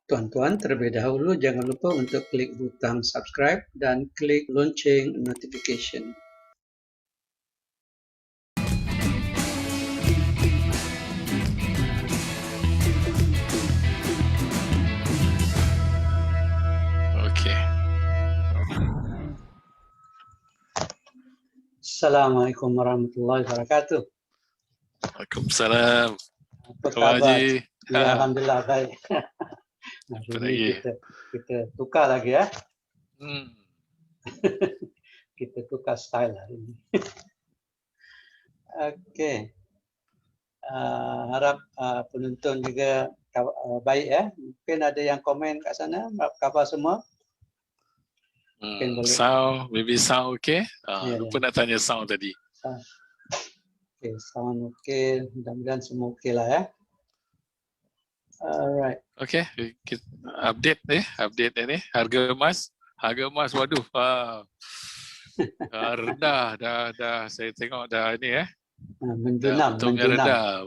Tuan-tuan, terlebih dahulu jangan lupa untuk klik butang subscribe dan klik lonceng notification. Okey. Assalamualaikum warahmatullahi wabarakatuh. Waalaikumsalam. Apa Khabar khabar? Haji? Ya, Alhamdulillah baik. Hari Apa ini lagi? kita tukar lagi ya. Hmm. Kita tukar style hari ini. Okey. Harap penonton juga baik ya. Mungkin ada yang komen kat sana. Apa khabar semua? Mungkin boleh. Sound, maybe sound okay? Ya, Lupa nak tanya sound tadi. Okey, sound okey. Mudah-mudahan semua okey lah ya. Alright. Okey, kita update ni. Harga emas, waduh. Rendah dah saya tengok dah ni Menjunam. rendah,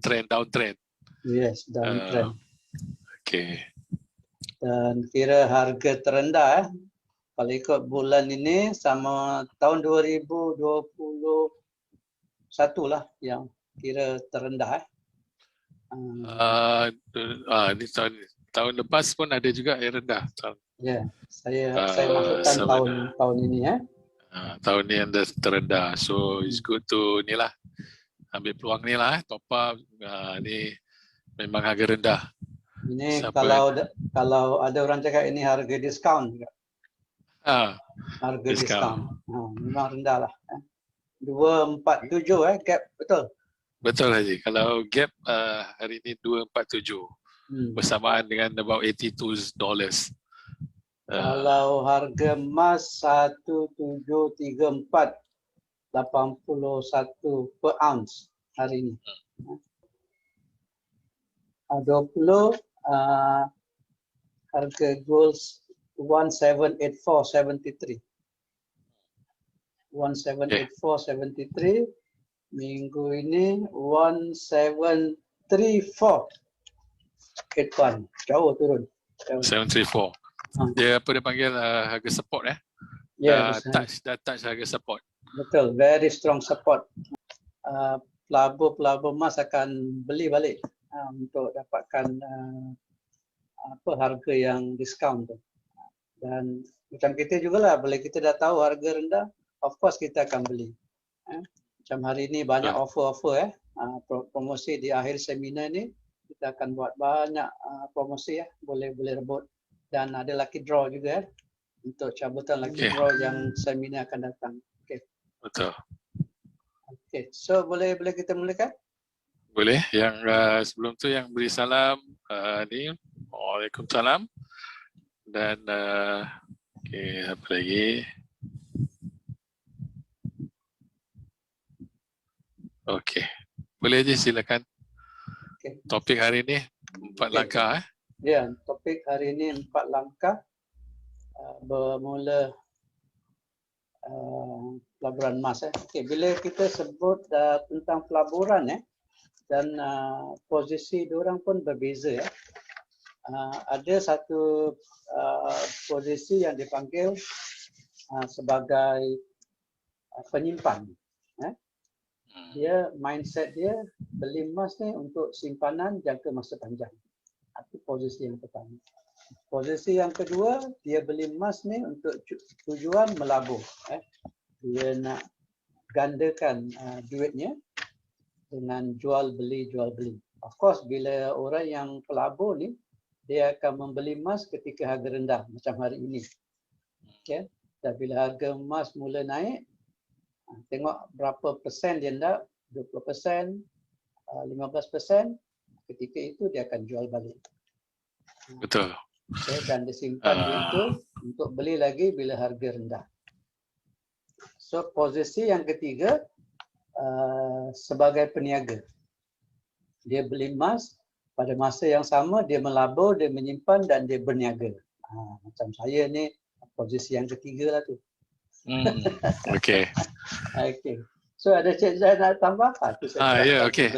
trend downtrend. Yes, downtrend. Okey. Dan kira harga terendah kalau ikut bulan ini sama tahun 2021 lah yang kira terendah Ni tahun lepas pun ada juga yang rendah. Ya, saya masukkan tahun ini ya. Tahun ni yang terendah. So it's good to ni lah. Ambil peluang ni lah, top up. Ni memang harga rendah. Ini kalau ada orang cakap ini harga diskaun juga. Harga diskaun. Memang rendah lah. 247 gap, betul? Betul Haji. Kalau gap hari ni 247. Bersamaan dengan about $82. Kalau harga emas 1734 81 per ounce hari ini. 20 harga gold 1784.73. 1784.73. Minggu ini 1734.81. Jauh turun. 734. Dia apa dia panggil harga support Ya, dah touch harga support. Betul, very strong support. Pelabur emas akan beli balik untuk dapatkan harga yang diskaun tu. Dan macam kita jugalah, bila kita dah tahu harga rendah, of course kita akan beli. Macam hari ini banyak offer-offer promosi di akhir seminar ni, kita akan buat banyak promosi boleh rebut. Dan ada lucky draw juga untuk cabutan lucky draw yang seminar akan datang. Okey. Betul. Okey, so boleh kita mulakan? Boleh. Yang sebelum tu yang beri salam ni, Waalaikumsalam. Dan okey, apa lagi? Okey. Boleh je silakan. Okay. Topik hari ni 4 langkah Ya, topik hari ini 4 langkah bermula pelaburan emas. Okey, bila kita sebut tentang pelaburan dan posisi diorang pun berbeza ada satu posisi yang dipanggil sebagai penyimpan. Dia mindset dia beli emas ni untuk simpanan jangka masa panjang. Itu posisi yang pertama. Posisi yang kedua, dia beli emas ni untuk tujuan melabur. Dia nak gandakan duitnya dengan jual beli. Of course, bila orang yang pelabur ni, dia akan membeli emas ketika harga rendah macam hari ini. Okay. Dan bila harga emas mula naik, tengok berapa persen dia nak, 20%, 15%, ketika itu dia akan jual balik. Betul. Okay, dan disimpan itu untuk beli lagi bila harga rendah. So posisi yang ketiga sebagai peniaga. Dia beli emas, pada masa yang sama dia melabur, dia menyimpan dan dia berniaga. Macam saya ni posisi yang ketiga lah tu. Okey. Okey. So ada Cik Zain nak tambah? Ya, okey.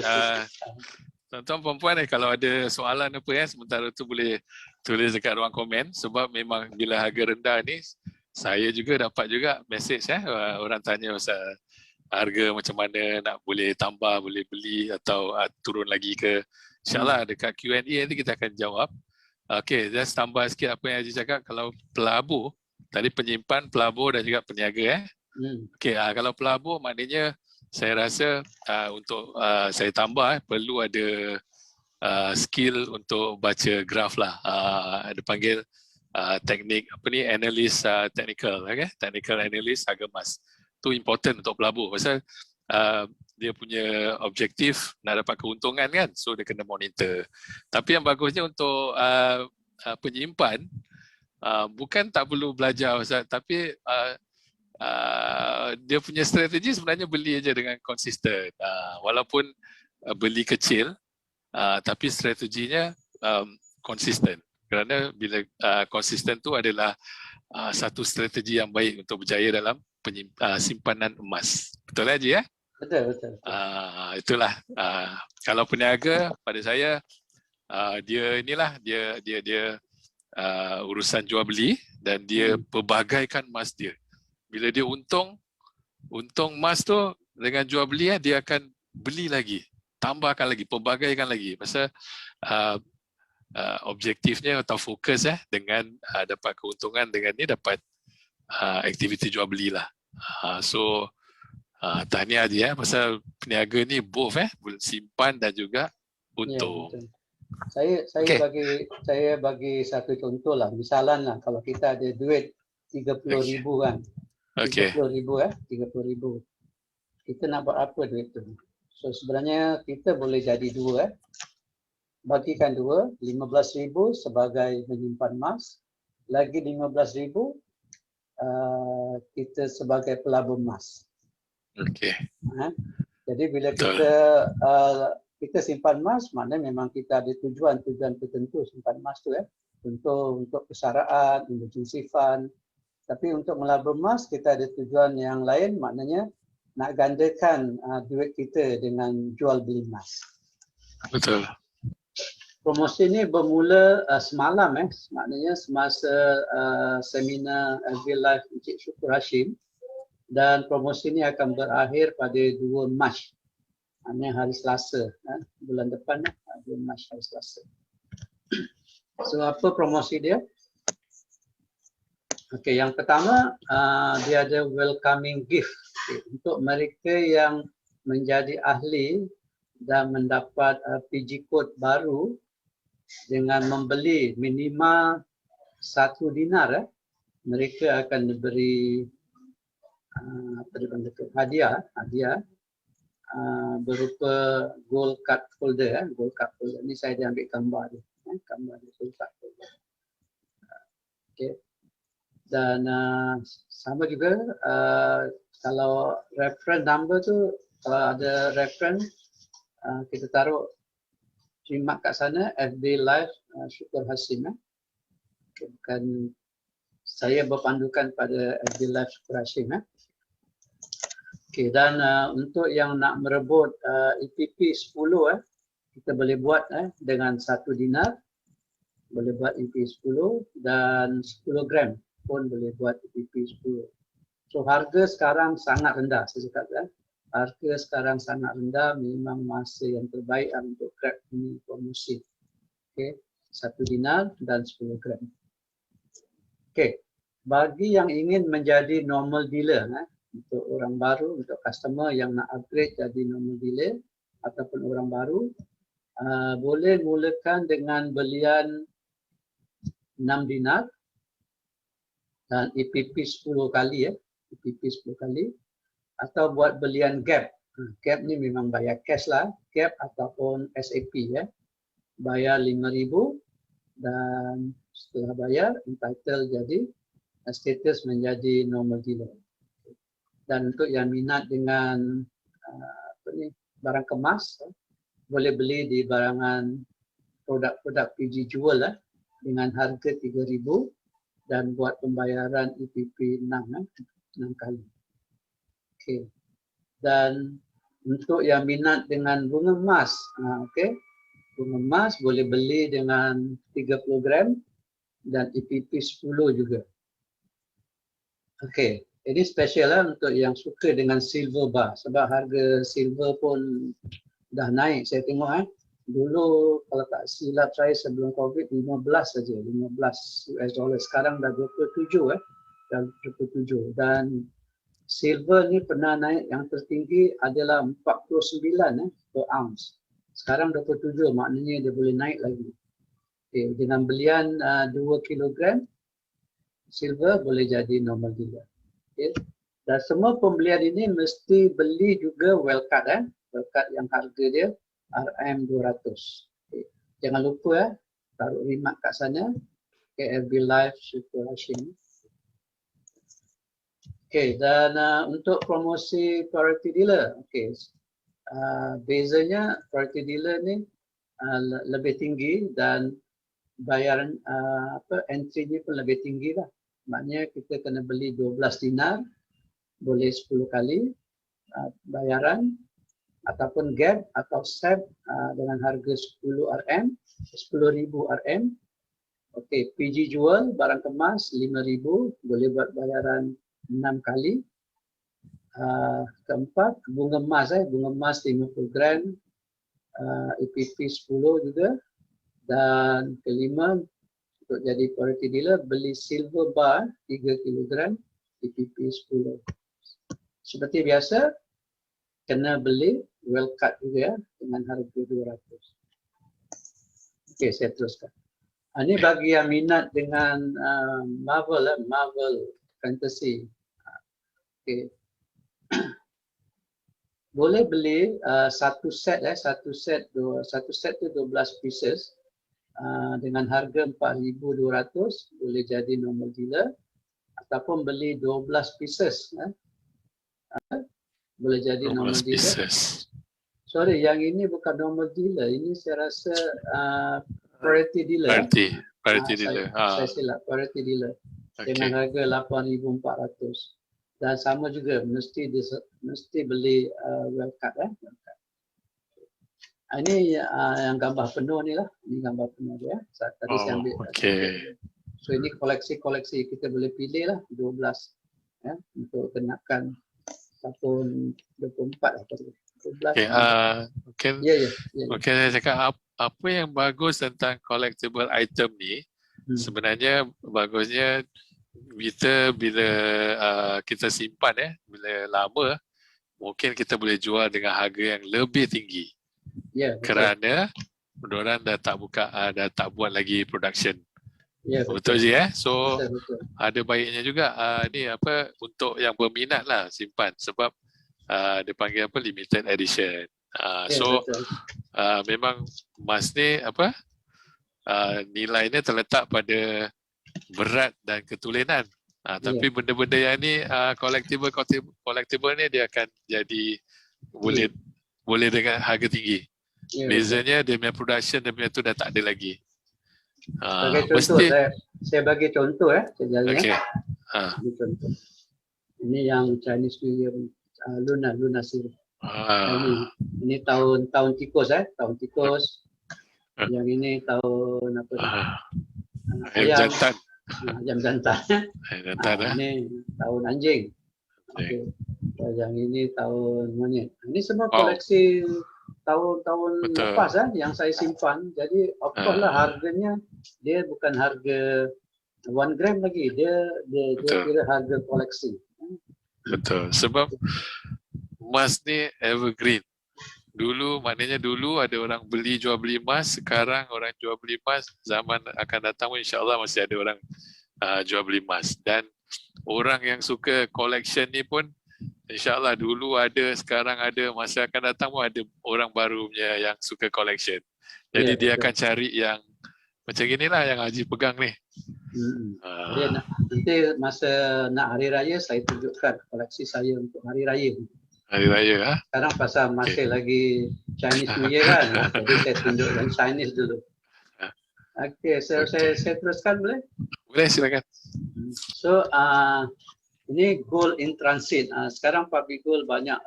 Tuan-tuan perempuan kalau ada soalan apa sementara tu boleh tulis dekat ruang komen, sebab memang bila harga rendah ni saya juga dapat juga message orang tanya pasal harga macam mana, nak boleh tambah, boleh beli atau turun lagi ke. InsyaAllah dekat Q&A nanti kita akan jawab. Okey, just tambah sikit apa yang Haji cakap. Kalau pelabur, tadi penyimpan, pelabur dan juga peniaga. Okey, kalau pelabur maknanya saya rasa untuk saya tambah perlu ada skill untuk baca graf lah. Ada panggil teknik apa ni, analyst technical, okay? Technical analyst harga emas. Itu important untuk pelabur pasal dia punya objektif nak dapat keuntungan kan, so dia kena monitor. Tapi yang bagusnya untuk penyimpan, bukan tak perlu belajar pasal, tapi dia punya strategi sebenarnya beli aja dengan konsisten. Walaupun beli kecil, tapi strateginya konsisten. Kerana bila konsisten tu adalah satu strategi yang baik untuk berjaya dalam simpanan emas. Betul Haji ya? Betul. Itulah. Kalau peniaga pada saya dia inilah dia urusan jual beli dan dia pelbagaikan emas dia. Bila dia untung emas tu dengan jual beli dia akan beli lagi, tambahkan lagi, pelbagaikan lagi. Pasal objektifnya atau fokus dengan dapat keuntungan dengan ni dapat aktiviti jual beli lah. So tahniah dia pasal peniaga ni both boleh simpan dan juga untung. Ya, saya bagi satu contoh lah. Misalan lah kalau kita ada duit 30,000 kan. 30,000 kita nak buat apa duit tu? So sebenarnya kita boleh jadi dua. Bagikan dua, 15,000 sebagai menyimpan emas, lagi 15,000 kita sebagai pelabur emas. Okey. Jadi bila kita simpan emas, maknanya memang kita ada tujuan tertentu simpan emas tu untuk persaraan, emergency fund. Tapi untuk melabur emas kita ada tujuan yang lain, maknanya nak gandakan duit kita dengan jual beli emas. Betul. Promosi ini bermula semalam maknanya semasa seminar FB Live Encik Syukur Hashim, dan promosi ini akan berakhir pada 2 Mac. Maknanya hari Selasa, bulan depan 2 Mac hari Selasa. So apa promosi dia? Okey, yang pertama dia ada welcoming gift untuk mereka yang menjadi ahli dan mendapat PG code baru dengan membeli minimal 1 dinar. Mereka akan diberi hadiah berupa gold card holder. Gold card holder ni saya dah ambil gambar dia. Gambar dia gold card holder. Okey. Dan sama juga kalau reference number tu, kalau ada reference kita taruh jimat kat sana FB Live Syukur Hashim. Bukan saya berpandukan pada FB Live Syukur Hashim. Okey, dan untuk yang nak merebut EPP 10 kita boleh buat dengan 1 dinar. Boleh buat EPP 10 dan 10 gram pun boleh buat EPP 10. So harga sekarang sangat rendah, saya cakap harga sekarang sangat rendah, memang masa yang terbaik untuk grab ini promosi. Okey, 1 dinar dan 10 gram. Okey, bagi yang ingin menjadi normal dealer, untuk orang baru, untuk customer yang nak upgrade jadi normal dealer ataupun orang baru, boleh mulakan dengan belian 6 dinar dan EPP 10 kali EPP 10 kali, atau buat belian gap. Gap ni memang bayar cash lah, gap ataupun SAP bayar 5,000 dan setelah bayar entitled jadi status menjadi normal dealer. Dan untuk yang minat dengan barang kemas, boleh beli di barangan produk-produk PG Jewel dengan harga 3,000 dan buat pembayaran EPP 6 kali. Okey. Dan untuk yang minat dengan bunga emas, okey, bunga emas boleh beli dengan 30 gram dan EPP 10 juga. Okey, ini special lah untuk yang suka dengan silver bar sebab harga silver pun dah naik saya tengok. Dulu kalau tak silap saya sebelum COVID 15 saja, 15 US dollar. Sekarang dah 27 dah 27. Dan silver ni pernah naik, yang tertinggi adalah 49 per ounce. Sekarang 27, maknanya dia boleh naik lagi. Okay, dengan belian 2 kilogram silver boleh jadi normal dealer. Okay. Dan semua pembelian ini mesti beli juga well cut. Well cut yang harga dia RM200. Okay. Jangan lupa taruh remark kat sana. KLB Live Super Hashim. Okay, dan untuk promosi priority dealer. Okay. Bezanya priority dealer ni lebih tinggi dan bayaran entry-nya pun lebih tinggi lah. Maknanya kita kena beli 12 dinar, boleh 10 kali bayaran, ataupun gap atau SEP dengan harga 10 RM, 10,000 RM. Okey, PG jual barang kemas 5,000, boleh buat bayaran 6 kali. Keempat, bunga emas bunga emas 50 gram, EPP 10 juga. Dan kelima, untuk jadi priority dealer, beli silver bar 3 kg, EPP 10. Seperti biasa, kena beli well cut juga dengan harga 200. Okey, saya teruskan. Ini bagi yang minat dengan Marvel Fantasy. Okey. Boleh beli satu set tu 12 pieces. Dengan harga 4,200 boleh jadi normal dealer, ataupun beli 12 pieces boleh jadi normal dealer. Pieces. Sorry, yang ini bukan normal dealer, ini saya rasa priority dealer. Priority dealer. Saya silap, priority dealer. Okay. Dengan harga 8,400. Dan sama juga mesti beli well cut. Ini yang gambar penuh ni lah. Ini gambar penuh dia. Tadi saya ambil. Okay. So ini koleksi-koleksi kita boleh pilih lah 12 untuk kenakan tahun 24 atau 12. Okay, okay, saya cakap apa yang bagus tentang collectible item ni sebenarnya bagusnya kita bila kita simpan bila lama mungkin kita boleh jual dengan harga yang lebih tinggi. Yeah, kerana orang dah tak buka, dah tak buat lagi production. Yeah, betul je So betul. Ada baiknya juga ni untuk yang berminat lah simpan sebab dia panggil limited edition. Memang emas ni nilainya terletak pada berat dan ketulinan. Tapi benda-benda yang ni collectible ni dia akan jadi boleh dengan harga tinggi. Bezanya dia punya production, dia punya tu dah tak ada lagi. Sebagai contoh, saya bagi contoh sebenarnya. Contoh. Ini yang Chinese New Year, Luna Silver. Ini tahun tikus tahun tikus. Yang ini tahun apa? Ayam jantan. Ayam jantan. Ini tahun anjing. Okay. Yang ini tahun monyet. Ini semua koleksi tahun-tahun lepas yang saya simpan. Jadi of course lah harganya dia bukan harga 1 gram lagi. Dia kira harga koleksi. Betul. Sebab emas ni evergreen. Maknanya dulu ada orang jual beli emas, sekarang orang jual beli emas, zaman akan datang insya-Allah masih ada orang jual beli emas. Dan orang yang suka collection ni pun InsyaAllah dulu ada, sekarang ada, masa akan datang pun ada orang barunya yang suka collection. Jadi dia akan cari yang macam inilah yang Haji pegang ni. Nanti masa nak hari raya saya tunjukkan koleksi saya untuk hari raya. Hari raya Sekarang pasal masih lagi Chinese New Year kan. Jadi saya tunjukkan Chinese dulu. Okey, saya teruskan boleh? Boleh, silakan. So ini gold in transit. Sekarang public gold banyak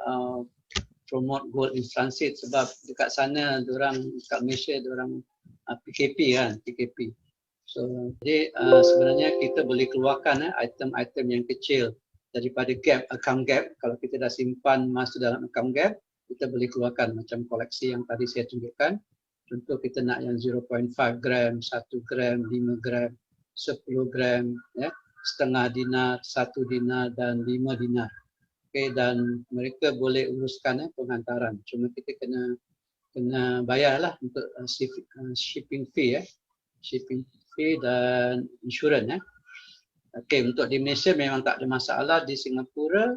promote gold in transit sebab dekat sana diorang kat Malaysia diorang PKP kan, PKP. So jadi sebenarnya kita boleh keluarkan item-item yang kecil daripada gap, account gap. Kalau kita dah simpan emas tu dalam account gap, kita boleh keluarkan macam koleksi yang tadi saya tunjukkan. Contoh kita nak yang 0.5 gram, 1 gram, 5 gram, 10 gram, ya, setengah dinar, 1 dinar dan 5 dinar. Okay, dan mereka boleh uruskan penghantaran. Cuma kita kena bayarlah untuk shipping fee, shipping fee dan insurans. Okey, untuk di Malaysia memang tak ada masalah. Di Singapura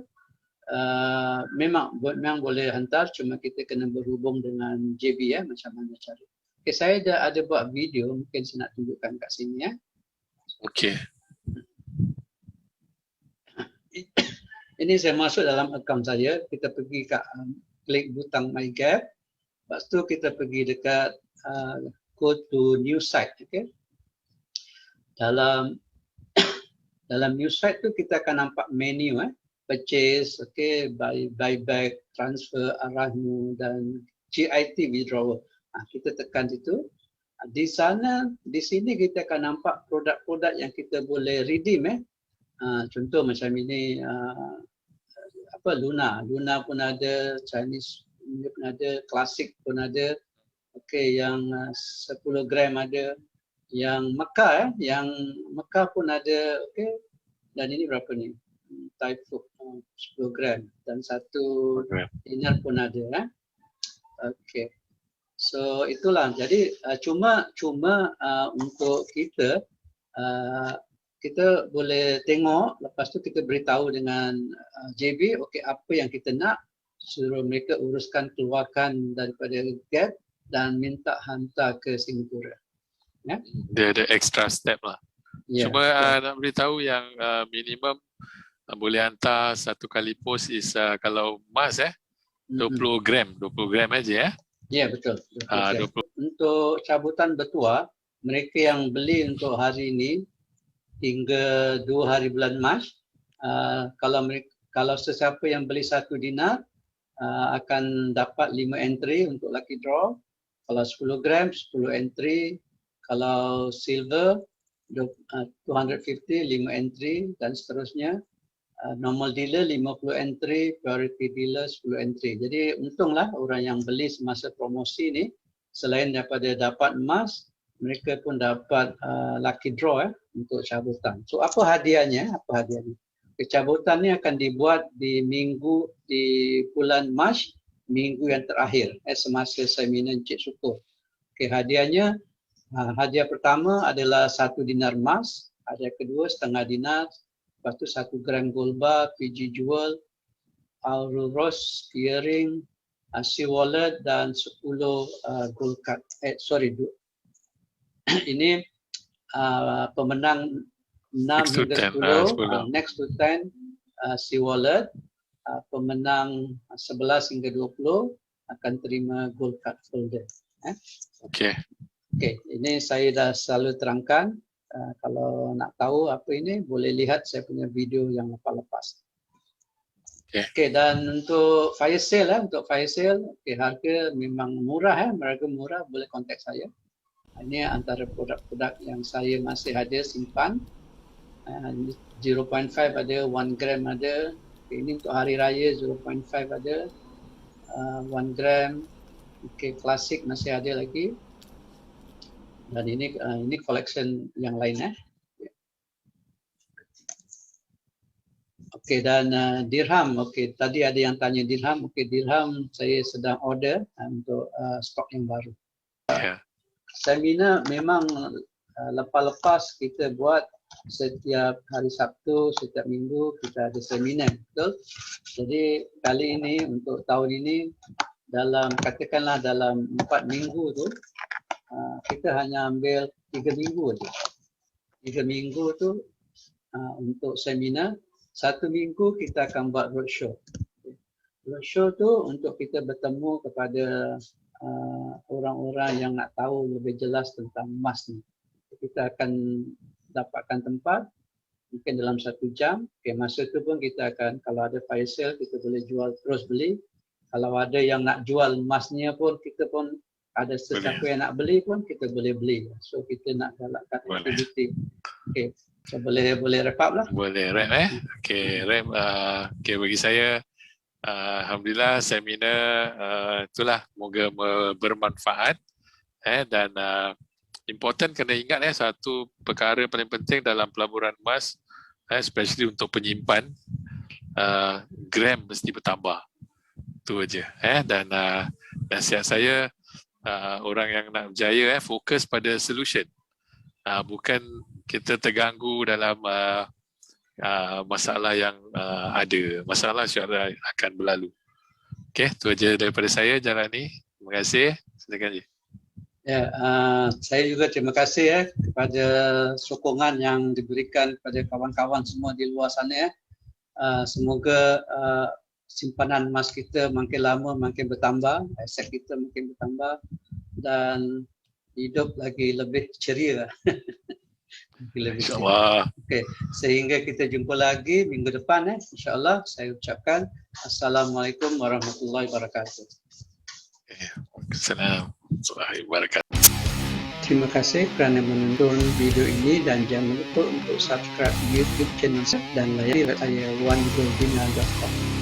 memang boleh hantar, cuma kita kena berhubung dengan JB macam mana cara. Okey, saya ada buat video, mungkin saya nak tunjukkan kat sini Okey. Ini saya masuk dalam akaun saya, kita pergi kat klik butang My Gap. Lepas tu kita pergi dekat go to new site, okey. Dalam new site tu kita akan nampak menu purchase, okey, buy back, transfer, arahmu dan GIT withdrawal. Kita tekan situ. Di sana, di sini kita akan nampak produk-produk yang kita boleh redeem. Contoh macam ini Luna pun ada, Chinese pun ada, Classic pun ada. Okey, yang 10 gram ada, yang Mekah yang Mekah pun ada, okey. Dan ini berapa ni? Thai food 10 gram dan 1 dinar pun ada Okey. So itulah. Jadi cuma untuk kita kita boleh tengok, lepas tu kita beritahu dengan JB, okey apa yang kita nak, suruh mereka uruskan keluarkan daripada gap dan minta hantar ke Singapura. Dia ada extra step lah. Yeah, Cuma nak beritahu yang minimum boleh hantar satu kali post is kalau emas 20 gram aja Ya, betul. 20. Untuk cabutan bertuah, mereka yang beli untuk hari ini hingga 2 hari bulan Mac, kalau sesiapa yang beli 1 dinar akan dapat 5 entry untuk lucky draw. Kalau 10 gram 10 entry, kalau silver 250 5 entry dan seterusnya. Normal dealer 50 entry, priority dealer 10 entry. Jadi untunglah orang yang beli semasa promosi ni, selain daripada dapat emas, mereka pun dapat lucky draw untuk cabutan. So apa hadiahnya? Cabutan ni akan dibuat di bulan Mac, minggu yang terakhir semasa seminar Encik Sukuh. Okay, hadiahnya, hadiah pertama adalah 1 dinar emas, hadiah kedua setengah dinar, lepas tu 1 gram gold bar, PG Jewel, Aurora earring, C wallet dan 10 gold card. Ini pemenang 6 hingga 10, next to 10 C wallet, pemenang 11 hingga 20 akan terima gold card folder. Okey. Okey, ini saya dah selalu terangkan. Kalau nak tahu apa ini, boleh lihat saya punya video yang lepas-lepas. Okey, dan untuk fire sale okay, harga memang murah harga murah, boleh kontak saya. Ini antara produk-produk yang saya masih ada simpan. 0.5 ada, 1 gram ada. Okay, ini untuk hari raya 0.5 ada, 1 gram. Okey, klasik masih ada lagi. Dan ini collection yang lain Okey, dan dirham. Okey, tadi ada yang tanya dirham. Okey, dirham saya sedang order untuk stok yang baru. Seminar memang lepas-lepas kita buat setiap hari Sabtu, setiap minggu kita ada seminar, betul? Jadi kali ini untuk tahun ini katakanlah dalam 4 minggu tu kita hanya ambil 3 minggu saja. 3 minggu tu untuk seminar. 1 minggu kita akan buat roadshow. Roadshow tu untuk kita bertemu kepada orang-orang yang nak tahu lebih jelas tentang emas ni. Kita akan dapatkan tempat mungkin dalam 1 jam. Okay, masa tu pun kita akan, kalau ada fire sale, kita boleh jual terus beli. Kalau ada yang nak jual emasnya pun, kita pun ada sesiapa yang nak beli pun kita boleh beli. So kita nak galakkan aktiviti. Okay. So boleh wrap up lah. Boleh wrap Okay, wrap. Okay, bagi saya alhamdulillah seminar itulah moga bermanfaat dan important kena ingat satu perkara paling penting dalam pelaburan emas, especially untuk penyimpan, gram mesti bertambah. Itu aja. Dan nasihat saya, orang yang nak berjaya fokus pada solution. Bukan kita terganggu dalam masalah yang ada. Masalah insya-Allah akan berlalu. Okey, itu aja daripada saya Jalani. Terima kasih. Silakan je. Ya, saya juga terima kasih kepada sokongan yang diberikan kepada kawan-kawan semua di luar sana. Semoga simpanan emas kita makin lama makin bertambah, aset kita makin bertambah dan hidup lagi lebih ceria. InsyaAllah. Okay. Sehingga kita jumpa lagi minggu depan. InsyaAllah saya ucapkan Assalamualaikum warahmatullahi wabarakatuh. Assalamualaikum warahmatullahi wabarakatuh. Terima kasih kerana menonton video ini dan jangan lupa untuk subscribe YouTube channel saya dan layari website saya onegobina.com.